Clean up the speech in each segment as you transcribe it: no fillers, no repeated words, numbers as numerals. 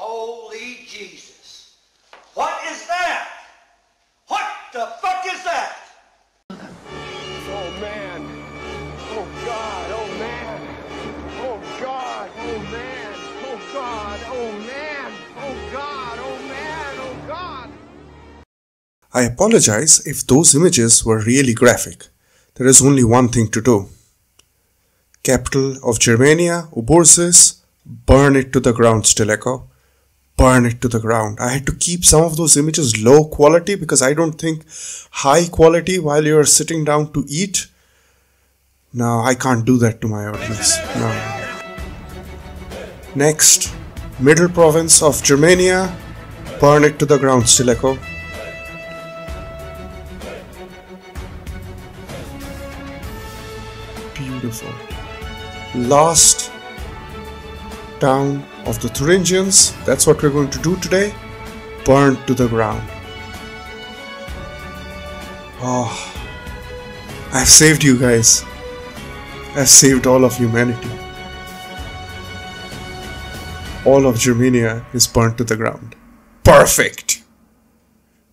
Holy Jesus. What is that? What the fuck is that? Oh man. Oh God. Oh man. Oh God. Oh man. Oh God. Oh man. Oh God. Oh man. Oh God. I apologize if those images were really graphic. There is only one thing to do. Capital of Germania, Oborsis, burn it to the ground, Stilicho. Burn it to the ground. I had to keep some of those images low quality because I don't think high quality while you're sitting down to eat. No, I can't do that to my audience. No. Next, middle province of Germania, burn it to the ground, Stilicho. Beautiful. Last town of the Thuringians, that's what we're going to do today. Burned to the ground. Oh, I've saved you guys. I've saved all of humanity. All of Germania is burnt to the ground. Perfect!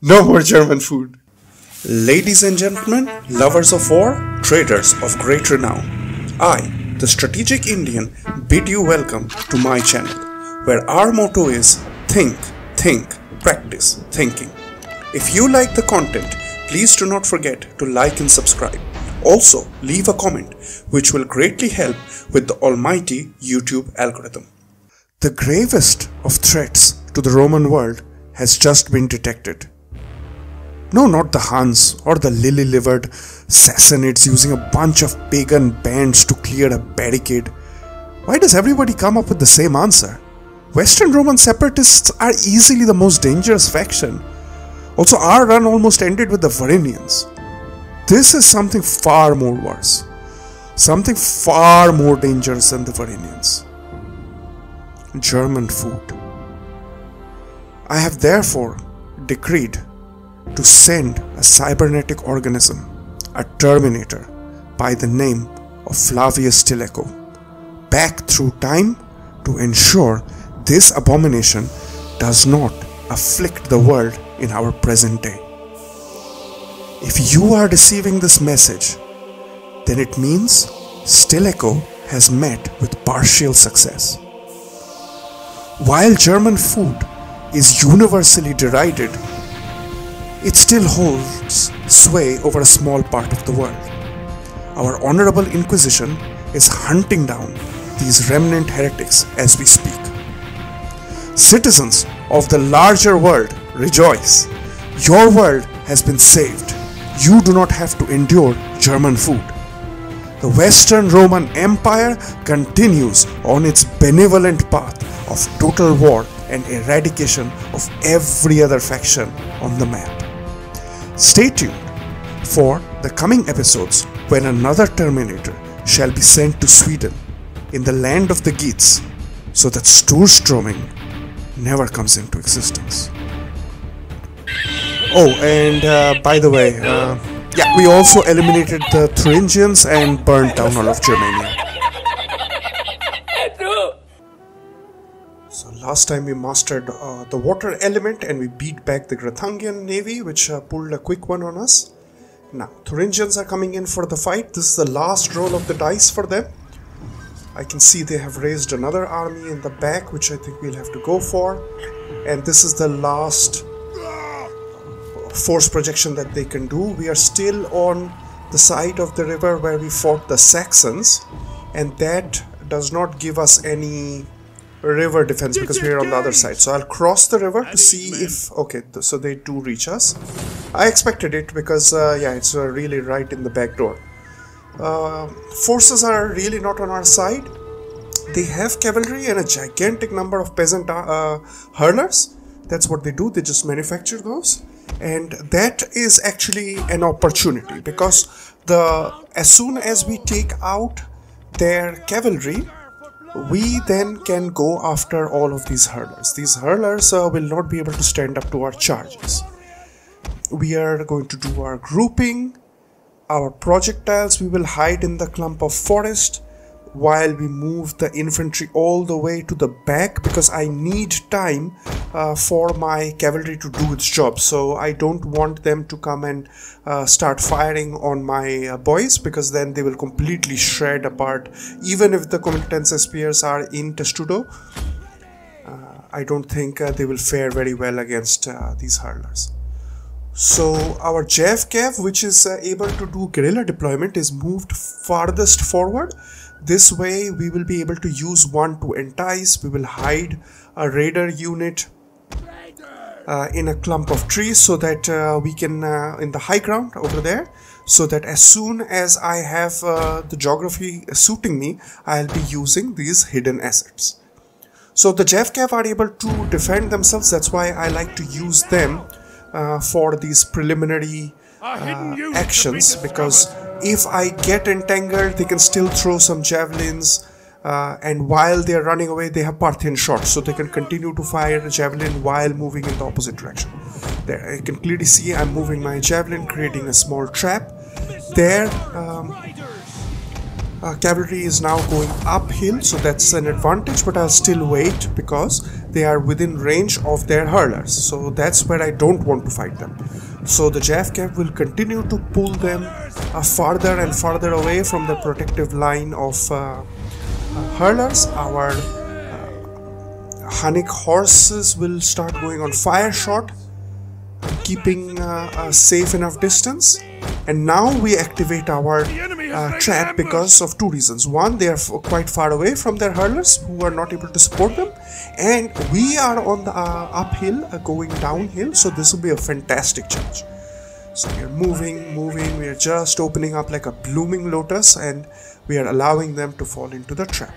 No more German food. Ladies and gentlemen, lovers of war, traders of great renown, I, the Strategic Indian, bid you welcome to my channel, where our motto is think, practice thinking. If you like the content, please do not forget to like and subscribe. Also, leave a comment, which will greatly help with the almighty YouTube algorithm. The gravest of threats to the Roman world has just been detected. No, not the Huns or the lily-livered sassanids using a bunch of pagan bands to clear a barricade. Why does everybody come up with the same answer? Western Roman Separatists are easily the most dangerous faction. Also, our run almost ended with the Varinians. This is something far more worse. Something far more dangerous than the Varinians. German food. I have therefore decreed to send a cybernetic organism, a terminator, by the name of Flavius Stilicho, back through time to ensure this abomination does not afflict the world in our present day. If you are receiving this message, then it means Stilicho has met with partial success. While German food is universally derided, it still holds sway over a small part of the world. Our honorable inquisition is hunting down these remnant heretics as we speak. Citizens of the larger world, rejoice! Your world has been saved. You do not have to endure German food. The Western Roman Empire continues on its benevolent path of total war and eradication of every other faction on the map. Stay tuned for the coming episodes when another Terminator shall be sent to Sweden in the land of the Geats so that Sturstroming never comes into existence. Oh, and by the way, yeah, we also eliminated the Thuringians and burned down all of Germania. So last time we mastered the water element and we beat back the Grathangian navy, which pulled a quick one on us. Now, Thuringians are coming in for the fight. This is the last roll of the dice for them. I can see they have raised another army in the back, which I think we'll have to go for. And this is the last force projection that they can do. We are still on the side of the river where we fought the Saxons, and that does not give us any river defense because we are on the other side. So I'll cross the river to see if... Okay, so they do reach us. I expected it because, yeah, it's really right in the back door. Forces are really not on our side. They have cavalry and a gigantic number of peasant hurlers. That's what they do. They just manufacture those. And that is actually an opportunity because as soon as we take out their cavalry, we then can go after all of these hurlers. These hurlers will not be able to stand up to our charges. We are going to do our grouping, our projectiles. We will hide in the clump of forest. while we move the infantry all the way to the back, because I need time for my cavalry to do its job. So I don't want them to come and start firing on my boys, because then they will completely shred apart. Even if the competency spears are in testudo, I don't think they will fare very well against these hurlers. So our JFCAV, which is able to do guerrilla deployment, is moved farthest forward. This way we will be able to use one to entice. We will hide a raider unit in a clump of trees, so that we can in the high ground over there, so that as soon as I have the geography suiting me, I'll be using these hidden assets. So the JFCAV are able to defend themselves. That's why I like to use them for these preliminary actions, because if I get entangled, they can still throw some javelins, and while they are running away, they have Parthian shots, so they can continue to fire a javelin while moving in the opposite direction. There, I can clearly see I'm moving my javelin, creating a small trap. There, cavalry is now going uphill, so that's an advantage, but I'll still wait because they are within range of their hurlers, so that's where I don't want to fight them. So the JFCAV will continue to pull them farther and farther away from the protective line of hurlers. Our Hunnic horses will start going on fire shot, keeping a safe enough distance. And now we activate our trap because of two reasons. One, they are quite far away from their hurlers who are not able to support them, and we are on the uphill going downhill, so this will be a fantastic challenge. So we are moving, we are just opening up like a blooming lotus, and we are allowing them to fall into the trap.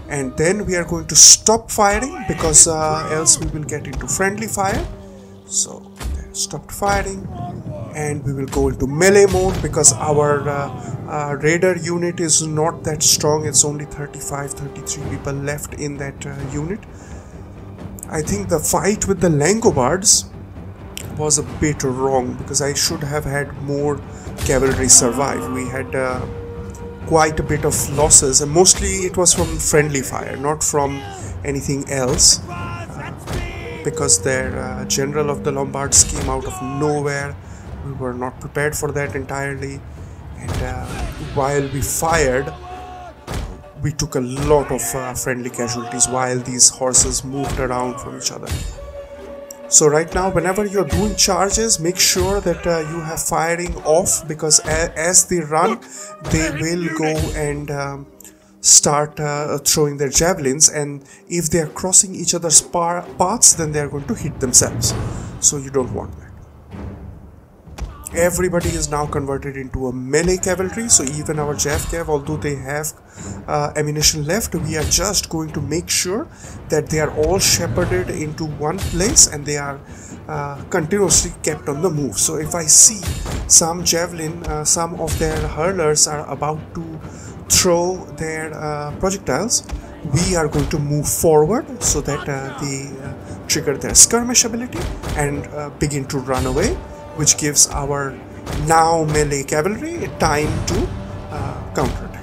And then we are going to stop firing, because else we will get into friendly fire. So they stopped firing, and we will go into melee mode, because our raider unit is not that strong. It's only 33 people left in that unit. I think the fight with the Langobards was a bit wrong, because I should have had more cavalry survive. We had quite a bit of losses, and mostly it was from friendly fire, not from anything else, because their general of the Lombards came out of nowhere. We were not prepared for that entirely, and while we fired, we took a lot of friendly casualties while these horses moved around from each other. So right now, whenever you're doing charges, make sure that you have firing off, because as they run, they will go and start throwing their javelins, and if they are crossing each other's paths, then they are going to hit themselves, so you don't want that. Everybody is now converted into a melee cavalry, so even our JFCAV, although they have ammunition left, we are just going to make sure that they are all shepherded into one place, and they are continuously kept on the move. So if I see some javelin, some of their hurlers are about to throw their projectiles, we are going to move forward so that they trigger their skirmish ability and begin to run away, which gives our now melee cavalry time to counterattack.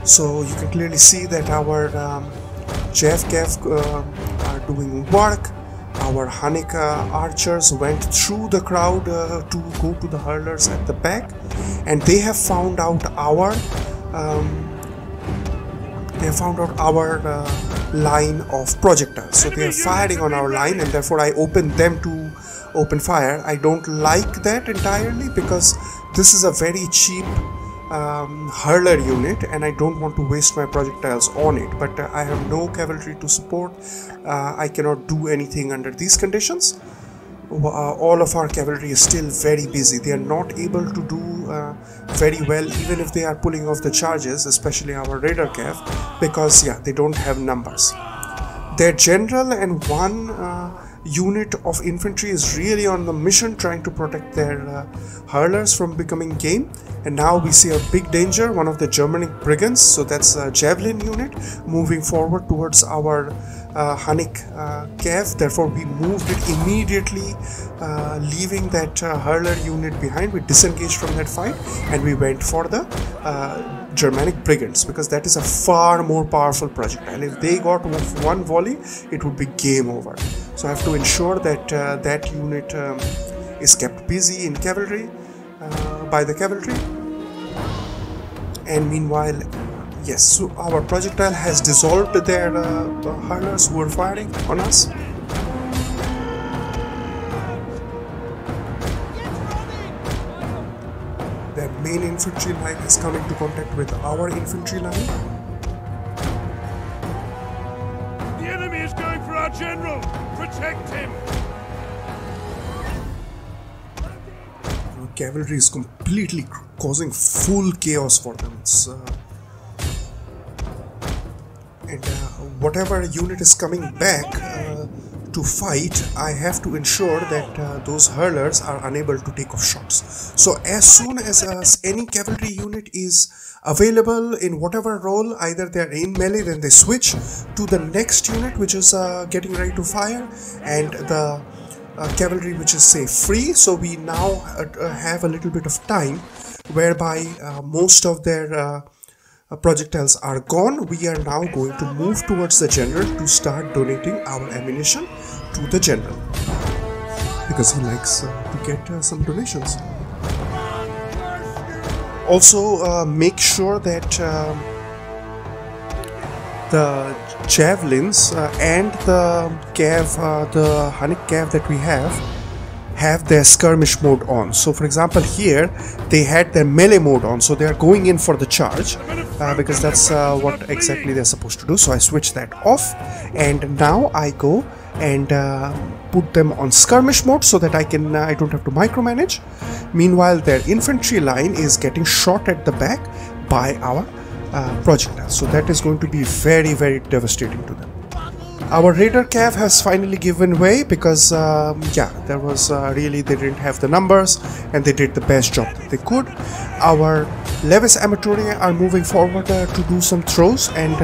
So you can clearly see that our JFCAV are doing work. Our Hunnic archers went through the crowd to go to the hurlers at the back, and they have found out our line of projectiles. So they are firing on our line, and therefore I opened them to open fire. I don't like that entirely, because this is a very cheap hurler unit, and I don't want to waste my projectiles on it, but I have no cavalry to support. I cannot do anything under these conditions. All of our cavalry is still very busy. They are not able to do very well, even if they are pulling off the charges, especially our raider cav, because yeah, they don't have numbers. Their general and one unit of infantry is really on the mission, trying to protect their hurlers from becoming game. And now we see a big danger, one of the Germanic brigands, so that's a javelin unit, moving forward towards our Hunnic cav. Therefore we moved it immediately, leaving that hurler unit behind. We disengaged from that fight and we went for the Germanic brigands, because that is a far more powerful projectile. If they got one volley, it would be game over. So I have to ensure that that unit is kept busy in cavalry, by the cavalry. And meanwhile, yes, so our projectile has dissolved their hurlers who were firing on us. Their main infantry line is coming to contact with our infantry line. The enemy is going for our general! Protect him! Our cavalry is completely causing full chaos for them. And whatever unit is coming back to fight, I have to ensure that those hurlers are unable to take off shots. So as soon as any cavalry unit is available in whatever role, either they are in melee, then they switch to the next unit which is getting ready to fire, and the cavalry which is say free. So we now have a little bit of time whereby most of their projectiles are gone. We are now going to move towards the general to start donating our ammunition to the general, because he likes to get some donations. Also make sure that the javelins and the cav, the Hunnic cav that we have their skirmish mode on. So for example here they had their melee mode on, so they are going in for the charge, because that's what exactly they're supposed to do. So I switch that off, and now I go and put them on skirmish mode so that I don't have to micromanage. Meanwhile their infantry line is getting shot at the back by our projectiles, so that is going to be very, very devastating to them. Our raider cav has finally given way, because yeah, there was really, they didn't have the numbers and they did the best job that they could. Our levis amatoriae are moving forward to do some throws, and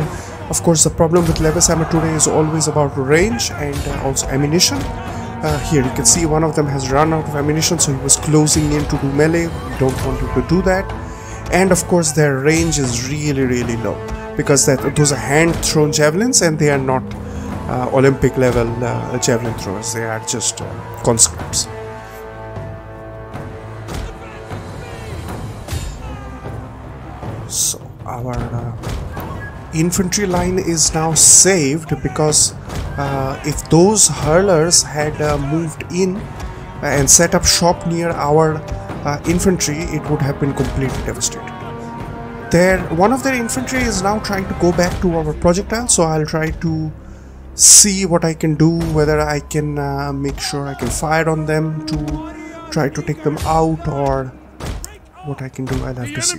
of course the problem with levis amatoriae is always about range and also ammunition. Here you can see one of them has run out of ammunition, so he was closing in to do melee. We don't want him to do that. And of course their range is really, really low, because those are hand thrown javelins and they are not Olympic level javelin throwers, they are just conscripts. So our infantry line is now saved, because if those hurlers had moved in and set up shop near our infantry, it would have been completely devastated. One of their infantry is now trying to go back to our projectile, so I'll try to see what I can do, whether I can make sure I can fire on them to try to take them out, or what I can do. I'll have to see.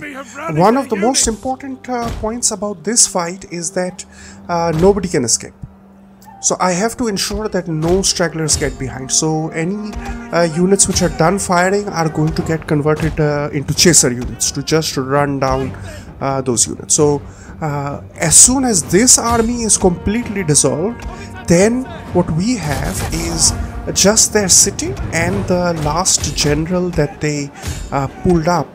One of the most important points about this fight is that nobody can escape. So I have to ensure that no stragglers get behind. So any units which are done firing are going to get converted into chaser units to just run down those units. So as soon as this army is completely dissolved, then what we have is just their city and the last general that they pulled up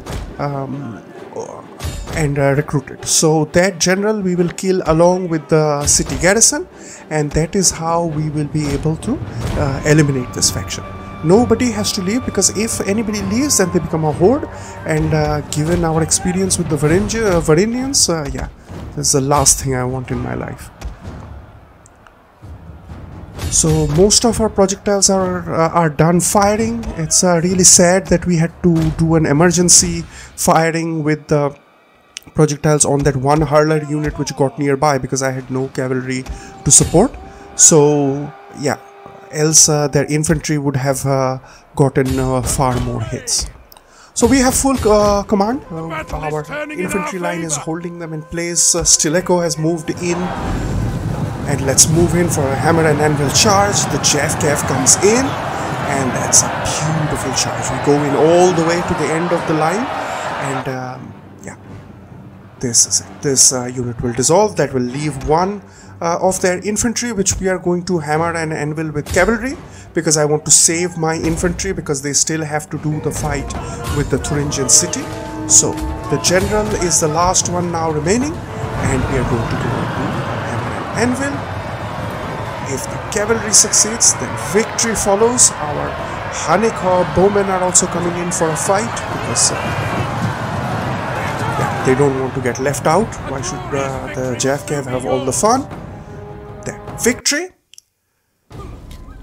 and recruited. So that general we will kill along with the city garrison, and that is how we will be able to eliminate this faction. Nobody has to leave, because if anybody leaves then they become a horde, and given our experience with the Varinians, yeah, that's the last thing I want in my life. So most of our projectiles are done firing. It's really sad that we had to do an emergency firing with the projectiles on that one hurler unit which got nearby, because I had no cavalry to support. So yeah, else their infantry would have gotten far more hits. So we have full command. Our infantry line is holding them in place. Stilicho has moved in And let's move in for a hammer and anvil charge. The JFKF comes in, and that's a beautiful charge. We go in all the way to the end of the line, and yeah, this is it. This unit will dissolve. That will leave one of their infantry, which we are going to hammer and anvil with cavalry, because I want to save my infantry, because they still have to do the fight with the Thuringian city. So the general is the last one now remaining, and we are going to go into hammer and anvil. If the cavalry succeeds, then victory follows. Our Hanikah bowmen are also coming in for a fight, because yeah, they don't want to get left out. Why should the JFK have all the fun? Then victory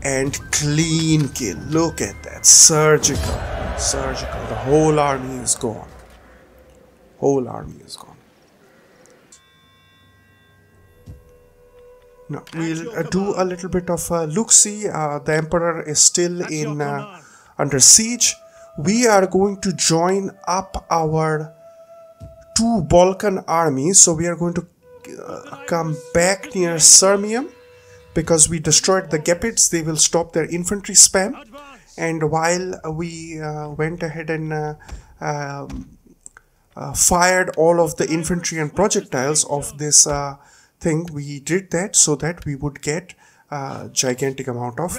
and clean kill. Look at that, surgical. The whole army is gone. Whole army is gone. Now we'll do a little bit of look-see. The emperor is still in under siege. We are going to join up our two Balkan armies. So we are going to come back near Sirmium, because we destroyed the Gepids. They will stop their infantry spam. And while we went ahead and fired all of the infantry and projectiles of this thing, we did that so that we would get a gigantic amount of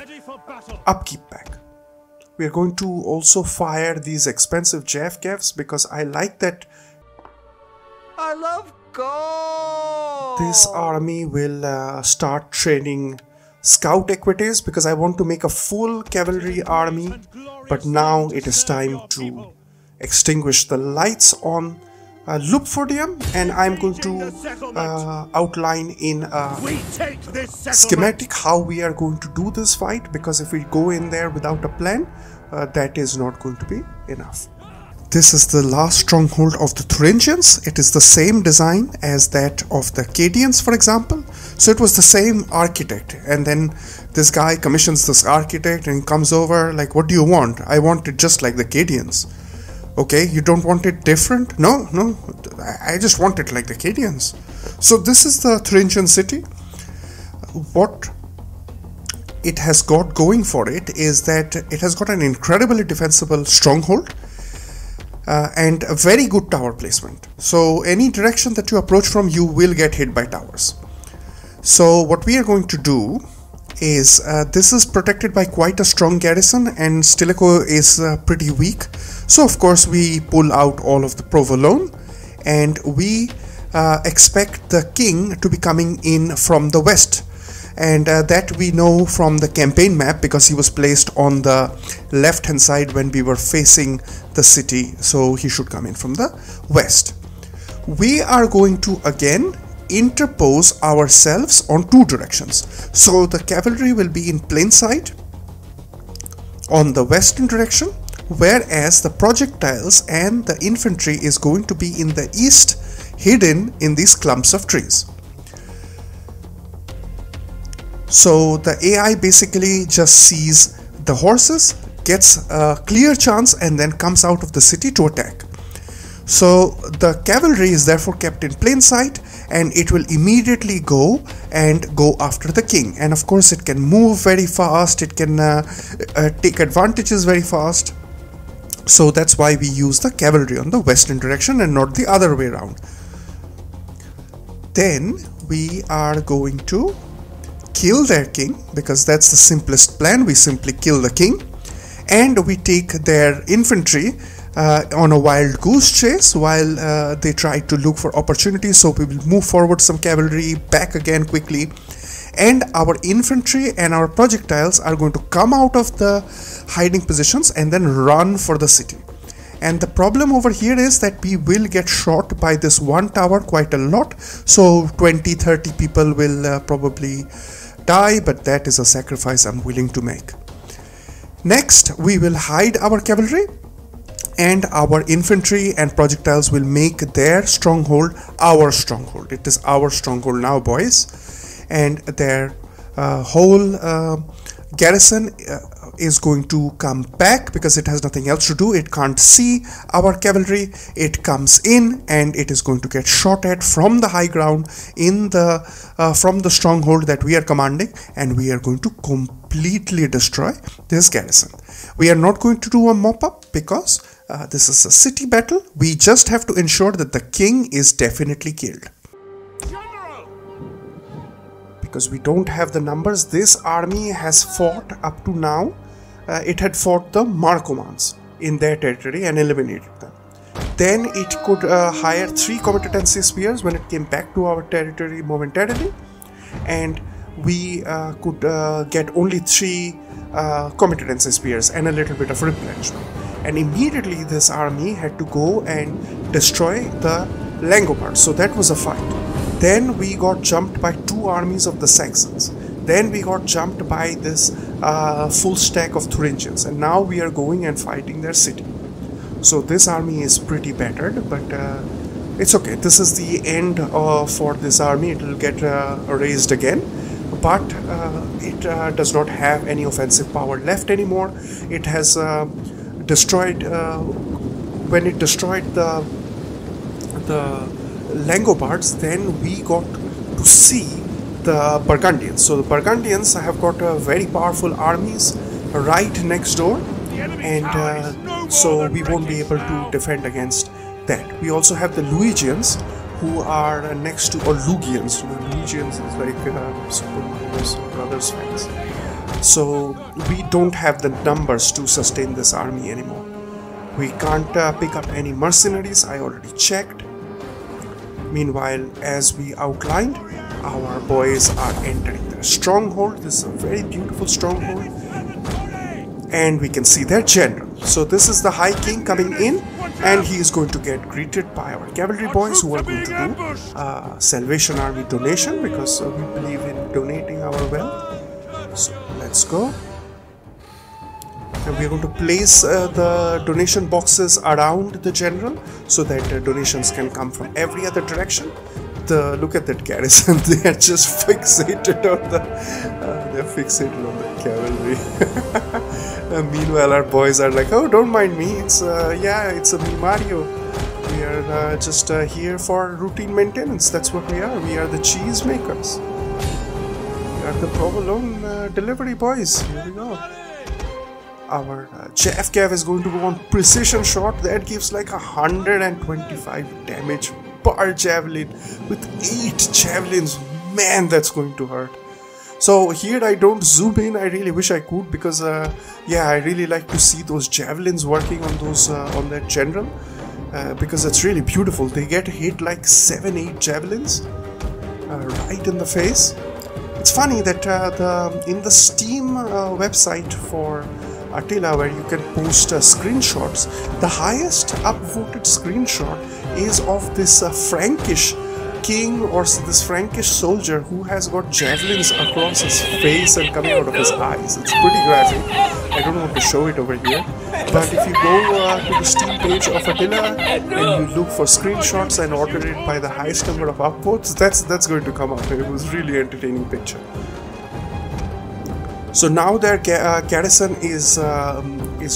upkeep back. We are going to also fire these expensive JFKs, because I like that I love gold. this army will start training scout equities, because I want to make a full cavalry army. But now it is time to extinguish the lights on Lupfordium, and I'm going to outline in a schematic how we are going to do this fight, because if we go in there without a plan, that is not going to be enough. This is the last stronghold of the Thuringians. It is the same design as that of the Cadians, for example. So it was the same architect, and then this guy commissions this architect and comes over like, what do you want? I want it just like the Cadians. Okay, you don't want it different? No, I just want it like the Cadians. So this is the Thuringian city. What it has got going for it is that it has got an incredibly defensible stronghold and a very good tower placement. So any direction that you approach from, you will get hit by towers. So what we are going to do is this is protected by quite a strong garrison, and Stilicho is pretty weak. So of course we pull out all of the provolone, and we expect the king to be coming in from the west, and that we know from the campaign map, because he was placed on the left hand side when we were facing the city, so he should come in from the west. We are going to again interpose ourselves on two directions. So the cavalry will be in plain sight on the western direction, whereas the projectiles and the infantry is going to be in the east, hidden in these clumps of trees. So the AI basically just sees the horses, gets a clear chance, and then comes out of the city to attack. So the cavalry is therefore kept in plain sight, and it will immediately go after the king. And of course it can move very fast, it can take advantages very fast. So that's why we use the cavalry on the western direction and not the other way around. Then we are going to kill their king, because that's the simplest plan. We simply kill the king, and we take their infantry on a wild goose chase while they try to look for opportunities. So we will move forward some cavalry, back again quickly, and our infantry and our projectiles are going to come out of the hiding positions and then run for the city. And the problem over here is that we will get shot by this one tower quite a lot, so 20-30 people will probably die, but that is a sacrifice I'm willing to make. Next, we will hide our cavalry, and our infantry and projectiles will make their stronghold our stronghold. It is our stronghold now, boys. And their whole garrison is going to come back because it has nothing else to do. It can't see our cavalry. It comes in and it is going to get shot at from the high ground in the from the stronghold that we are commanding, and we are going to completely destroy this garrison. We are not going to do a mop-up because this is a city battle. We just have to ensure that the king is definitely killed. Because we don't have the numbers, this army has fought up to now. It had fought the Markomans in their territory and eliminated them. Then it could hire 3 competency spears when it came back to our territory momentarily, and we could get only 3 competency spears and a little bit of replenishment. And immediately this army had to go and destroy the Langobards, so that was a fight. Then we got jumped by 2 armies of the Saxons. Then we got jumped by this full stack of Thuringians, and now we are going and fighting their city. So this army is pretty battered, but it's okay. This is the end for this army. It will get raised again, but it does not have any offensive power left anymore. It has destroyed, when it destroyed the Langobards, then we got to see the Burgundians. So the Burgundians have got very powerful armies right next door, and so we won't be able to defend against that. We also have the Luigians, who are next to, or Lugians. Lugians is like Super Mario's brothers' fans. So we don't have the numbers to sustain this army anymore. We can't pick up any mercenaries. I already checked. Meanwhile, as we outlined, our boys are entering their stronghold. This is a very beautiful stronghold, and we can see their general. So this is the High King coming in, and he is going to get greeted by our cavalry boys, who are going to do Salvation Army donation, because we believe in donating our wealth. So let's go. And we are going to place the donation boxes around the general so that donations can come from every other direction. Look at that garrison; they are just fixated on the cavalry. Meanwhile, our boys are like, "Oh, don't mind me. It's it's a me Mario. We are just here for routine maintenance. That's what we are. We are the cheese makers. We are the provolone delivery boys. Here we go." Our JFKF is going to go on precision shot. That gives like 125 damage per javelin with 8 javelins. Man, that's going to hurt. So here I don't zoom in. I really wish I could, because I really like to see those javelins working on those on that general, because it's really beautiful. They get hit like 7-8 javelins right in the face. It's funny that in the Steam website for Attila, where you can post screenshots, the highest upvoted screenshot is of this Frankish king, or this Frankish soldier, who has got javelins across his face and coming out of his eyes. It's pretty graphic. I don't want to show it over here, but if you go to the Steam page of Attila and you look for screenshots and order it by the highest number of upvotes, that's going to come up. It was really entertaining picture. So now their garrison is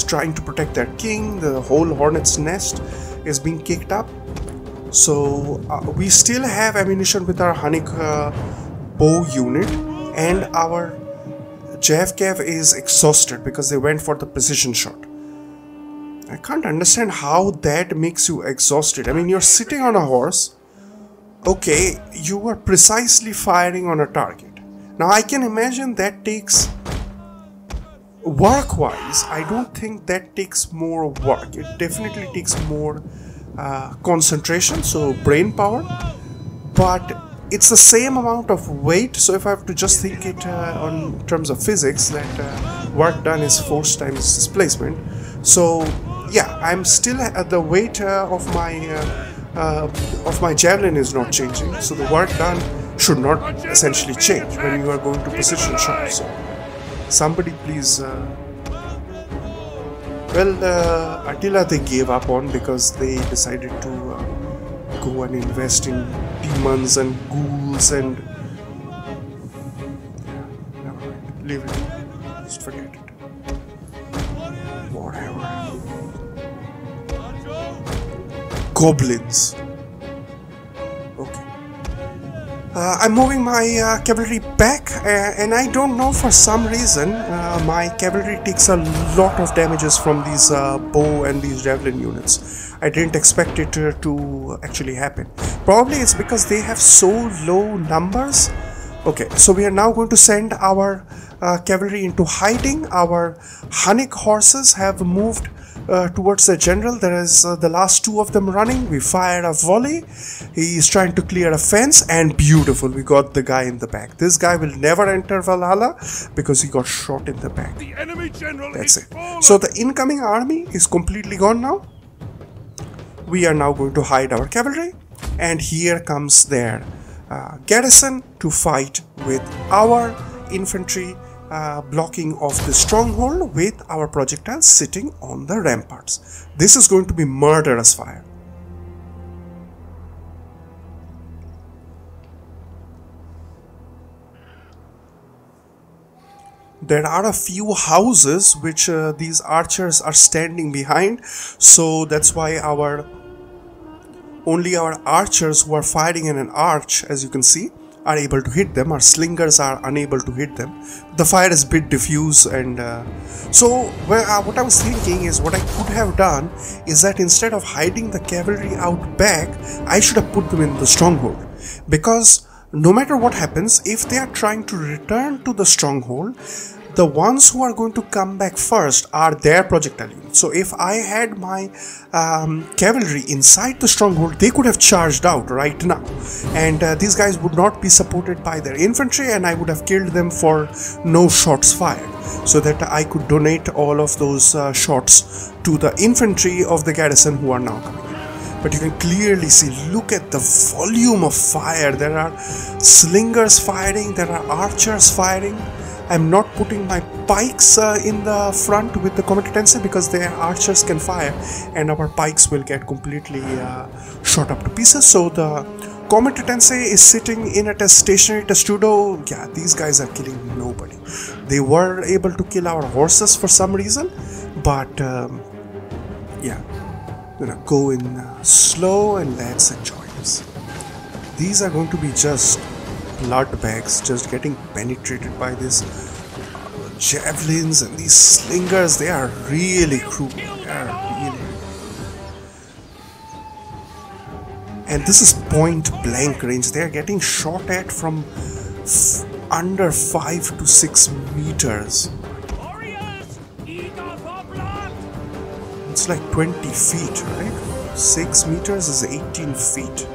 trying to protect their king. The whole hornet's nest is being kicked up. So we still have ammunition with our Hunnic bow unit, and our JFKF is exhausted because they went for the precision shot. I can't understand how that makes you exhausted. I mean, you're sitting on a horse. Okay, you are precisely firing on a target. Now I can imagine that takes, work-wise, I don't think that takes more work. It definitely takes more concentration, so brain power, but it's the same amount of weight. So if I have to just think it on terms of physics, that work done is force times displacement. So yeah, I'm still at the weight of my javelin is not changing, so the work done should not essentially change when you are going to precision shots. So somebody please Attila they gave up on, because they decided to go and invest in demons and ghouls and never mind, leave it, just forget it. whatever. Goblins. Okay. I'm moving my cavalry back, and I don't know, for some reason my cavalry takes a lot of damages from these bow and these javelin units. I didn't expect it to actually happen. Probably it's because they have so low numbers. Okay, so we are now going to send our cavalry into hiding. Our Hunnic horses have moved towards the general. There is the last two of them running. We fired a volley. He is trying to clear a fence, and beautiful, we got the guy in the back. This guy will never enter Valhalla because he got shot in the back. The enemy general. That's it. So the incoming army is completely gone now. We are now going to hide our cavalry, and here comes their garrison to fight with our infantry blocking of the stronghold with our projectiles sitting on the ramparts. This is going to be murderous fire. There are a few houses which these archers are standing behind, so that's why only our archers who are firing in an arch, as you can see, are able to hit them. Our slingers are unable to hit them. The fire is a bit diffuse, and what I was thinking is, what I could have done is that instead of hiding the cavalry out back, I should have put them in the stronghold, because no matter what happens, if they are trying to return to the stronghold, the ones who are going to come back first are their projectile units. So if I had my cavalry inside the stronghold, they could have charged out right now, and these guys would not be supported by their infantry, and I would have killed them for no shots fired, so that I could donate all of those shots to the infantry of the garrison who are now coming in. But you can clearly see, look at the volume of fire. There are slingers firing, there are archers firing. I'm not putting my pikes in the front with the comitatense because their archers can fire, and our pikes will get completely shot up to pieces. So the comitatense is sitting in a stationary testudo. Yeah, these guys are killing nobody. They were able to kill our horses for some reason, but yeah, I'm gonna go in slow and let's enjoy this. These are going to be just blood bags, just getting penetrated by these javelins and these slingers. They are really cruel. They are really. And this is point blank range. They are getting shot at from under 5 to 6 meters. It's like 20 feet, right? 6 meters is 18 feet.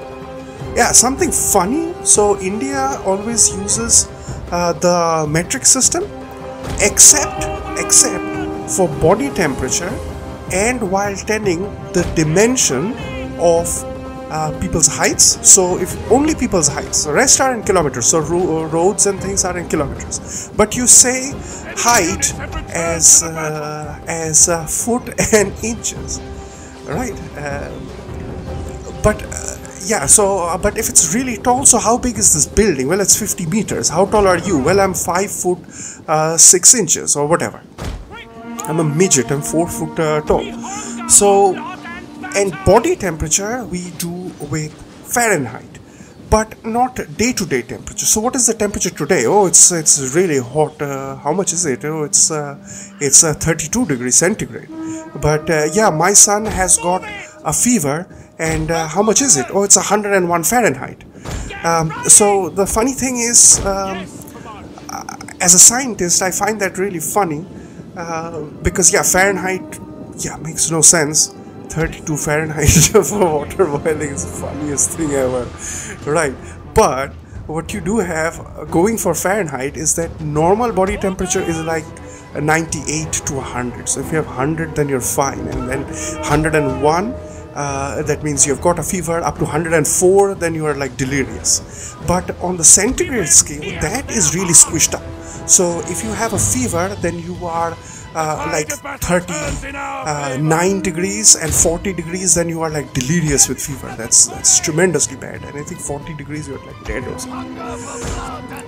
Yeah, something funny. So India always uses the metric system, except for body temperature and while telling the dimension of people's heights. So if only people's heights, the rest are in kilometers. So roads and things are in kilometers. But you say height as foot and inches, right? Yeah, so, but if it's really tall, so how big is this building? Well, it's 50 meters. How tall are you? Well, I'm 5 foot 6 inches or whatever. I'm a midget, I'm 4 foot tall. So, and body temperature we do with Fahrenheit, but not day-to-day temperature. So what is the temperature today? Oh, it's really hot. How much is it? Oh, it's 32 degrees centigrade. But yeah, my son has got a fever. And how much is it? Oh, it's 101 Fahrenheit. So the funny thing is, as a scientist, I find that really funny because yeah, Fahrenheit, yeah, makes no sense. 32 Fahrenheit for water boiling is the funniest thing ever, right? But what you do have going for Fahrenheit is that normal body temperature is like 98 to 100. So if you have 100, then you're fine, and then 101. That means you've got a fever. Up to 104, then you are like delirious. But on the centigrade scale, that is really squished up. So if you have a fever, then you are like 39 degrees and 40 degrees, then you are like delirious with fever. That's tremendously bad. And I think 40 degrees you're like dead or something.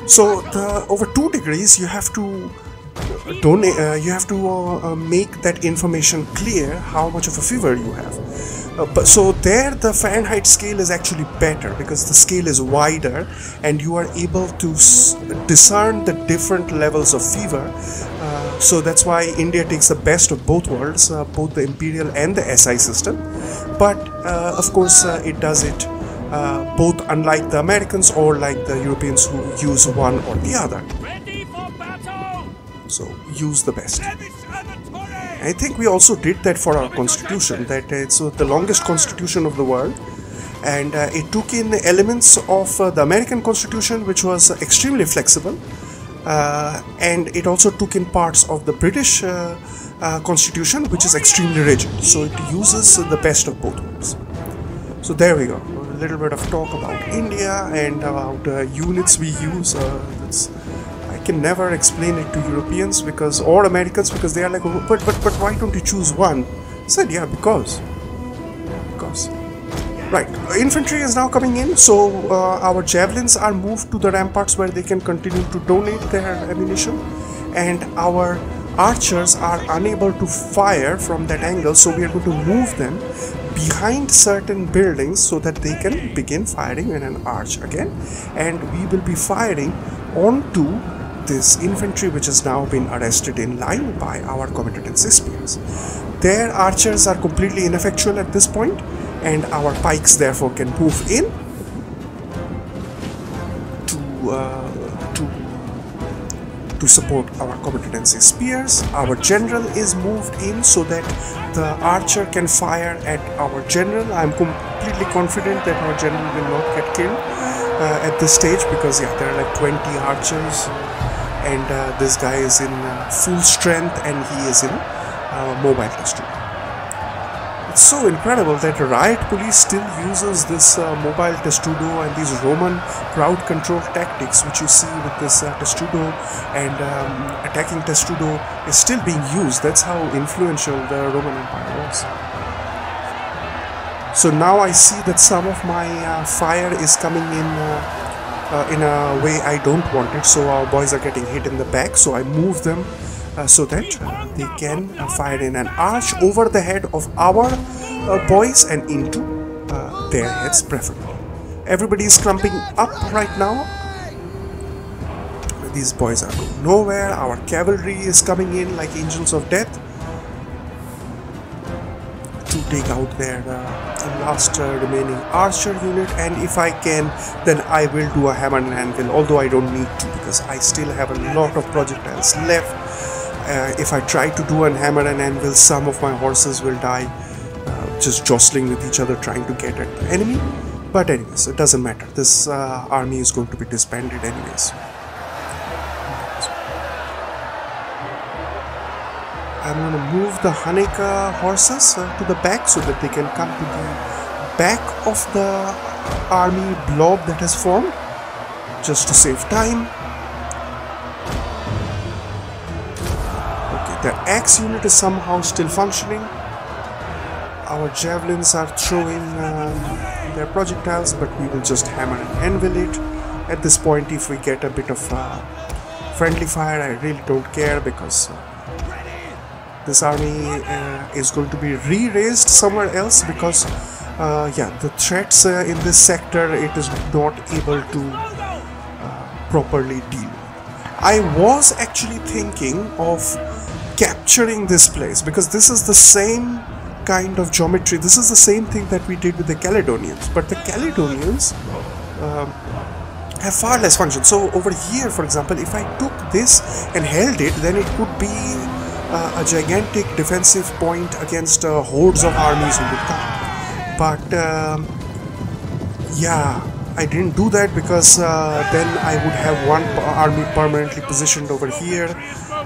So over 2 degrees you have to you have to make that information clear how much of a fever you have. But so there the Fahrenheit scale is actually better because the scale is wider and you are able to discern the different levels of fever. So that's why India takes the best of both worlds, both the imperial and the SI system. But of course it does it both unlike the Americans or like the Europeans who use one or the other. So use the best. I think we also did that for our constitution, that it's the longest constitution of the world, and it took in elements of the American constitution, which was extremely flexible, and it also took in parts of the British constitution, which is extremely rigid. So it uses the best of both worlds. So there we go, a little bit of talk about India and about units we use. I can never explain it to Europeans or Americans because they are like, oh, but why don't you choose one? I said, yeah, because. Right, infantry is now coming in, so our javelins are moved to the ramparts where they can continue to donate their ammunition, and our archers are unable to fire from that angle, so we are going to move them behind certain buildings so that they can begin firing in an arch again, and we will be firing onto this infantry which has now been arrested in line by our combatants' spears. Their archers are completely ineffectual at this point, and our pikes therefore can move in to support our combatants' spears. Our general is moved in so that the archer can fire at our general. I'm completely confident that our general will not get killed at this stage because yeah, there are like 20 archers, and this guy is in full strength and he is in mobile testudo. It's so incredible that riot police still uses this mobile testudo and these Roman crowd control tactics which you see with this testudo and attacking testudo is still being used. That's how influential the Roman Empire was. So now I see that some of my fire is coming in a way I don't want it, so our boys are getting hit in the back, so I move them so that they can fire in an arch over the head of our boys and into their heads preferably. Everybody is clumping up right now. These boys are going nowhere. Our cavalry is coming in like angels of death to take out their last remaining archer unit, and if I can then I will do a hammer and anvil, although I don't need to because I still have a lot of projectiles left. If I try to do a hammer and anvil, some of my horses will die just jostling with each other trying to get at the enemy, but anyways, it doesn't matter. This army is going to be disbanded anyways. I'm going to move the Haneka horses to the back so that they can come to the back of the army blob that has formed, just to save time. Okay, the axe unit is somehow still functioning. Our javelins are throwing their projectiles, but we will just hammer and anvil it. At this point, if we get a bit of friendly fire, I really don't care because this army is going to be re-raised somewhere else because yeah, the threats in this sector it is not able to properly deal with. I was actually thinking of capturing this place because this is the same kind of geometry. This is the same thing that we did with the Caledonians, but the Caledonians have far less function. So over here, for example, if I took this and held it, then it could be a gigantic defensive point against hordes of armies who would come. But yeah, I didn't do that because then I would have one army permanently positioned over here,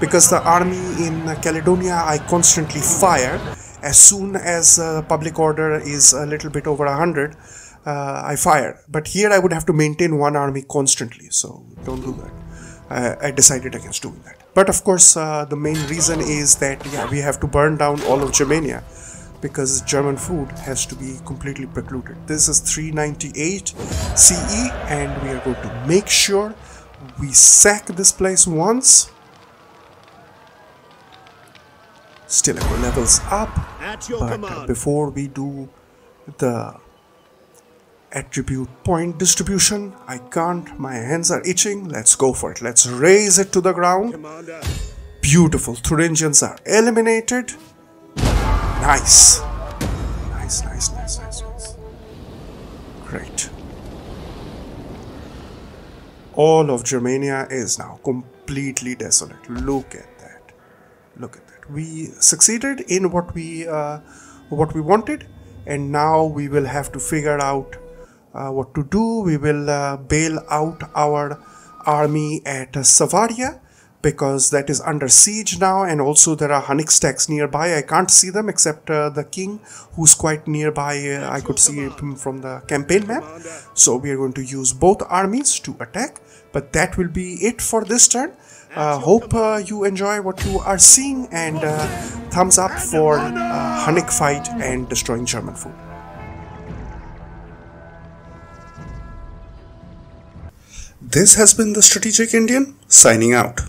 because the army in Caledonia I constantly fire. As soon as public order is a little bit over 100, I fire. But here I would have to maintain one army constantly, so don't do that. I decided against doing that. But of course, the main reason is that yeah, we have to burn down all of Germania because German food has to be completely precluded. This is 398 CE, and we are going to make sure we sack this place once. Stilicho levels up, At your but command. before we do the attribute point distribution, I can't, my hands are itching. Let's go for it. Let's raise it to the ground. Commander. Beautiful. Thuringians are eliminated. Nice. Nice, nice, nice, nice, nice. Great. All of Germania is now completely desolate. Look at that. Look at that. We succeeded in what we wanted, and now we will have to figure out what to do. We will bail out our army at Savaria, because that is under siege now, and also there are Hunnic stacks nearby. I can't see them except the king, who's quite nearby. I could see him from the campaign map. So we are going to use both armies to attack, but that will be it for this turn. Hope you enjoy what you are seeing, and thumbs up for Hunnic fight and destroying German food. This has been the Strategic Indian, signing out.